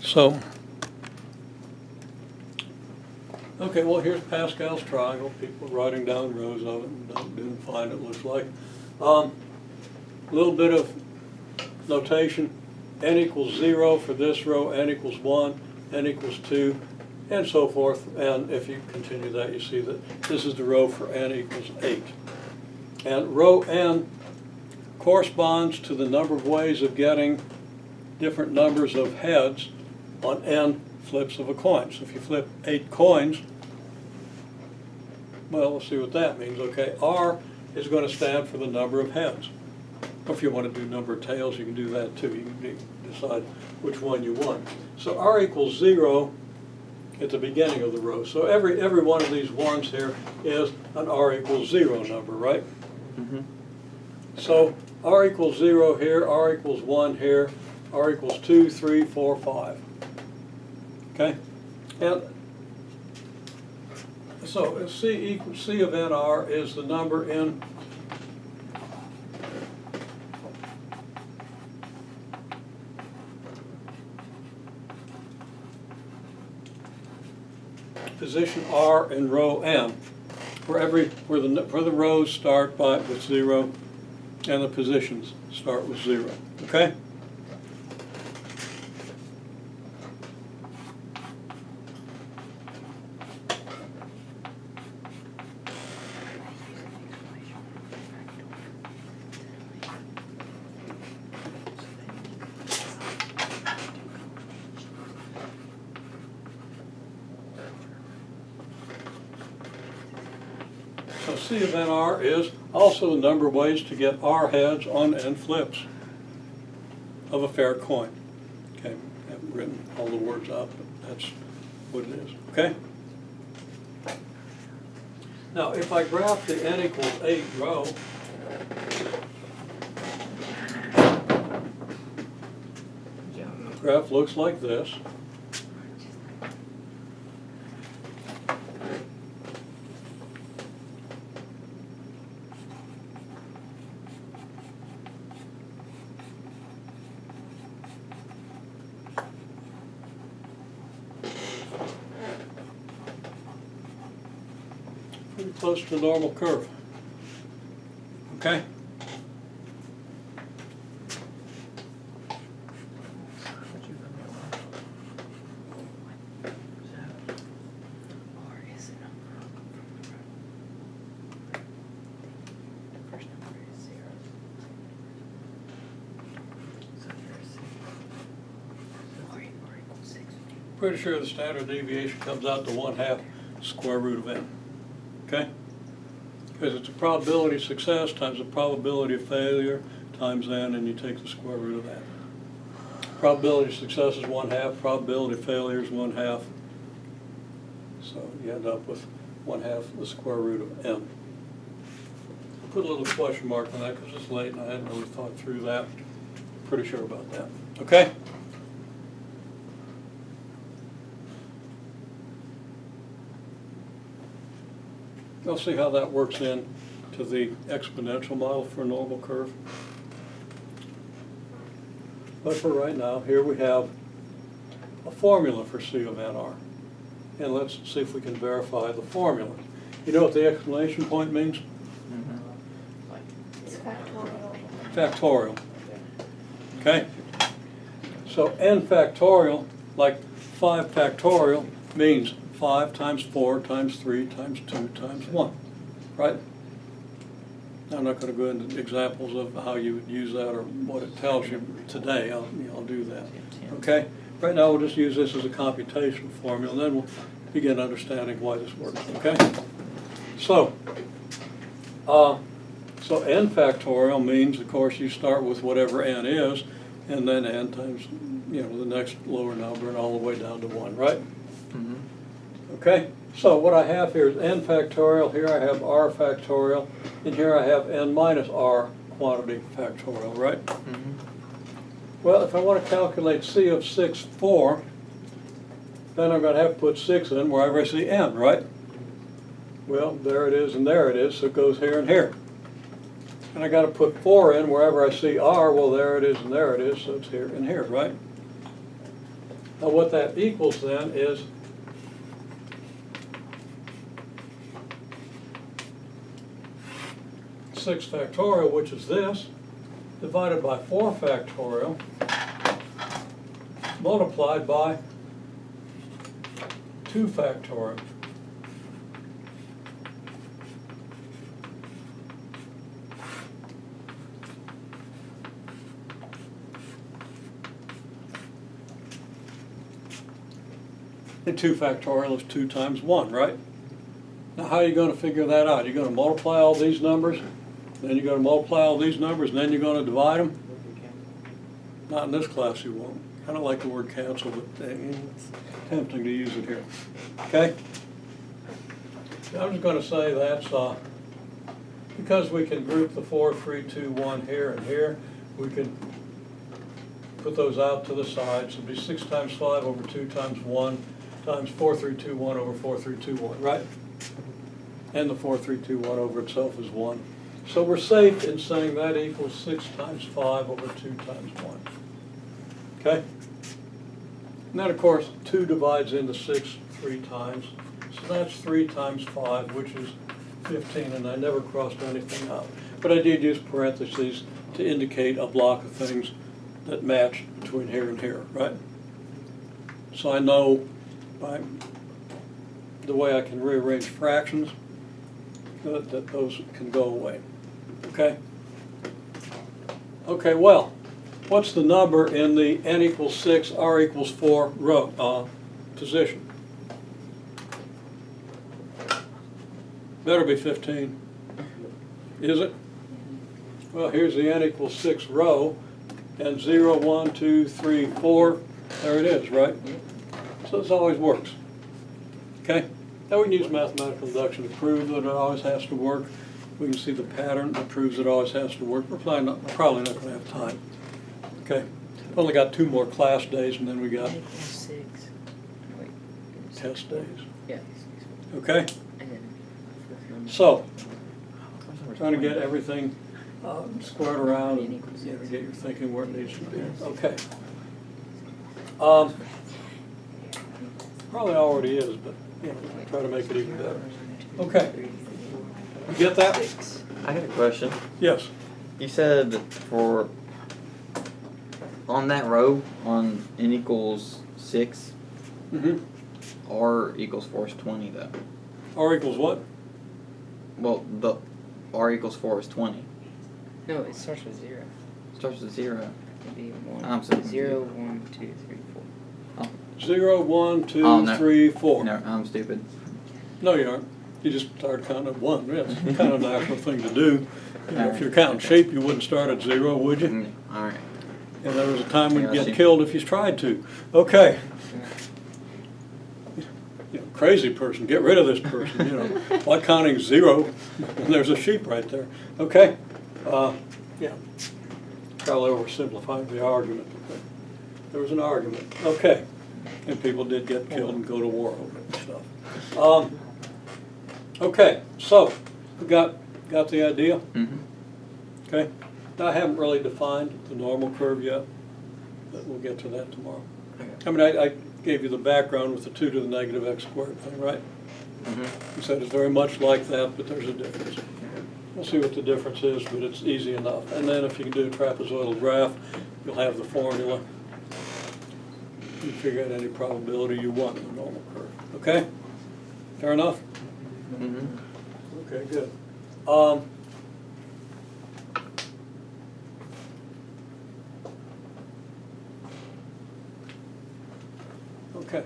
So, okay, well, here's Pascal's triangle. People are writing down rows of it and doing fine, it looks like. A little bit of notation. N equals 0 for this row, n equals 1, n equals 2, and so forth. And if you continue that, you see that this is the row for n equals 8. And row n corresponds to the number of ways of getting different numbers of heads on n flips of a coin. So if you flip 8 coins, well, let's see what that means. Okay, R is going to stand for the number of heads. Or if you want to do number of tails, you can do that too. You can decide which one you want. So R equals 0 at the beginning of the row. So every one of these ones here is an R equals 0 number, right? Mm-hmm. So R equals 0 here, R equals 1 here, R equals 2, 3, 4, 5. Okay? And so C of NR is the number in position R in row n, where the rows start with 0 and the positions start with 0. Okay? So C of NR is also the number of ways to get R heads on n flips of a fair coin. Okay, I haven't written all the words out, but that's what it is. Okay? Now, if I graph the n equals 8 row, the graph looks like this. Pretty close to the normal curve. Okay? Pretty sure the standard deviation comes out to 1/2 square root of n. Okay? Because it's a probability of success times the probability of failure times n, and you take the square root of that. Probability of success is 1/2, probability of failure is 1/2. So you end up with 1/2 the square root of n. Put a little question mark on that because it's late and I hadn't really thought through that. Pretty sure about that. Okay? We'll see how that works in to the exponential model for a normal curve. But for right now, here we have a formula for C of NR. And let's see if we can verify the formula. You know what the exclamation point means? It's factorial. Factorial. Okay? So n factorial, like 5 factorial, means 5 times 4 times 3 times 2 times 1, right? I'm not going to go into examples of how you would use that or what it tells you today. I'll do that. Okay? Right now we'll just use this as a computational formula, and then we'll begin understanding why this works. Okay? So n factorial means, of course, you start with whatever n is, and then n times the next lower number, and all the way down to 1, right? Mm-hmm. Okay, so what I have here is n factorial, here I have r factorial, and here I have n minus r quantity factorial, right? Mm-hmm. Well, if I want to calculate C of 6, 4, then I'm going to have to put 6 in wherever I see n, right? Well, there it is and there it is, so it goes here and here. And I got to put 4 in wherever I see r, well, there it is and there it is, so it's here and here, right? Now what that equals then is six factorial, which is this, divided by 4 factorial, multiplied by 2 factorial. And 2 factorial is 2 times 1, right? Now how are you going to figure that out? You're going to multiply all these numbers, then you're going to multiply all these numbers, and then you're going to divide them? Not in this class you won't. I don't like the word cancel, but it's tempting to use it here. Okay? I'm just going to say that's, because we can group the 4, 3, 2, 1 here and here, we can put those out to the side. So it'll be 6 times 5 over 2 times 1 times 4, 3, 2, 1 over 4, 3, 2, 1, right? And the 4, 3, 2, 1 over itself is 1. So we're safe in saying that equals 6 times 5 over 2 times 1. Okay? And then, of course, 2 divides into 6 3 times. So that's 3 times 5, which is 15, and I never crossed anything out. But I did use parentheses to indicate a block of things that match between here and here, right? So I know by the way I can rearrange fractions that those can go away. Okay? Okay, well, what's the number in the n equals 6, r equals 4 row position? Better be 15. Is it? Well, here's the n equals 6 row, and 0, 1, 2, 3, 4, there it is, right? So this always works. Okay? Now we can use mathematical induction to prove that it always has to work. We can see the pattern that proves it always has to work. We're probably not going to have time. Okay? We've only got 2 more class days, and then we got 6. Wait. test days. Yeah. Okay? And then So, trying to get everything squared around and get your thinking where it needs to be. Okay. Probably already is, but you know, try to make it even better. Okay. You get that? I got a question. Yes. You said for on that row on n equals 6, Mm-hmm. r equals 4 is 20 though. R equals what? Well, the r equals 4 is 20. no, it starts with 0. Starts with 0. It'd be 1. I'm so 0, 1, 2, 3, 4. Oh, 0, 1, 2, Oh, no. 3, 4. no, I'm stupid. No, you aren't. You just start counting at 1. Yeah, it's kind of a natural thing to do. You know, if Alright. you're counting shape, you wouldn't start at 0, would you? All right. And there was a time when Yeah, I you'd see. get killed if you tried to. Okay. You know, crazy person, get rid of this person, you know. Why counting 0 when there's a sheep right there? Okay. Yeah. Probably oversimplified the argument. But there was an argument. Okay. And people did get killed and go to war over it and stuff. Okay, so we got the idea? Mm-hmm. Okay. Now, I haven't really defined the normal curve yet, but we'll get to that tomorrow. I mean, I gave you the background with the 2 to the negative x squared thing, right? Mm-hmm. You said it's very much like that, but there's a difference. We'll see what the difference is, but it's easy enough. And then if you can do a trapezoidal graph, you'll have the formula. You figure out any probability you want in the normal curve. Okay? Fair enough? Mm-hmm. Okay, good. Okay.